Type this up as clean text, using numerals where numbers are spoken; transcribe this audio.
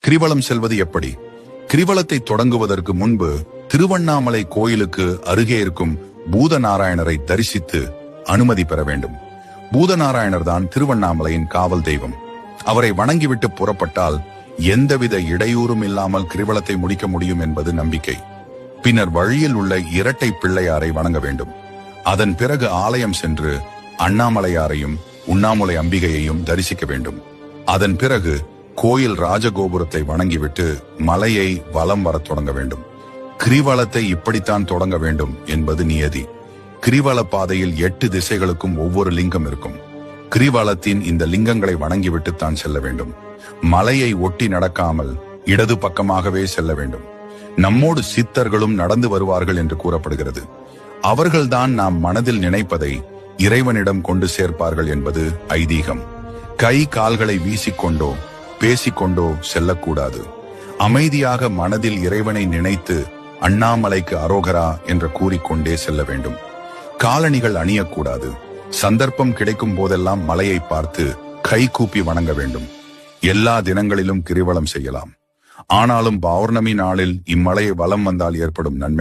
கிரிவலம் செல்வது எப்படி? கிரிவலத்தை தொடங்குவதற்கு முன்பு திருவண்ணாமலை கோயிலுக்கு அருகே இருக்கும் பூதநாராயணரை தரிசித்து அனுமதி பெற வேண்டும். பூதநாராயணர் தான் திருவண்ணாமலையின் காவல் தெய்வம். அவரை வணங்கிவிட்டு புறப்பட்டால் எந்தவித இடையூறும் இல்லாமல் கிரிவலத்தை முடிக்க முடியும் என்பது நம்பிக்கை. பின்னர் வழியில் உள்ள இரட்டை பிள்ளையாரை வணங்க வேண்டும். அதன் பிறகு ஆலயம் சென்று அண்ணாமலையாரையும் உண்ணாமுலை அம்பிகையையும் தரிசிக்க வேண்டும். அதன் பிறகு கோயில் ராஜகோபுரத்தை வணங்கிவிட்டு மலையை வலம் வரத் தொடங்க வேண்டும். கிரிவலத்தை இப்படித்தான் தொடங்க வேண்டும் என்பது நியதி. கிரிவல பாதையில் 8 திசைகளுக்கும் ஒவ்வொரு லிங்கம் இருக்கும். கிரிவலத்தின் இந்த லிங்கங்களை வணங்கிவிட்டு தான் செல்ல வேண்டும். மலையை ஒட்டி நடக்காமல் இடது பக்கமாகவே செல்ல வேண்டும். நம்மோடு சித்தர்களும் நடந்து வருவார்கள் என்று கூறப்படுகிறது. அவர்கள்தான் நாம் மனதில் நினைப்பதை இறைவனிடம் கொண்டு சேர்ப்பார்கள் என்பது ஐதீகம். கை கால்களை வீசிக்கொண்டோ பேசிக்கொண்டோ செல்லக்கூடாது. அமைதியாக மனதில் இறைவனை நினைத்து அண்ணாமலைக்கு அரோகரா என்று கூறிக்கொண்டே செல்ல வேண்டும். காலணிகள் அணியக்கூடாது. சந்தர்ப்பம் கிடைக்கும் போதெல்லாம் மலையை பார்த்து கை கூப்பி வணங்க வேண்டும். எல்லா தினங்களிலும் கிரிவலம் செய்யலாம். ஆனாலும் பௌர்ணமி நாளில் இம்மலையை வலம் வந்தால் ஏற்படும் நன்மை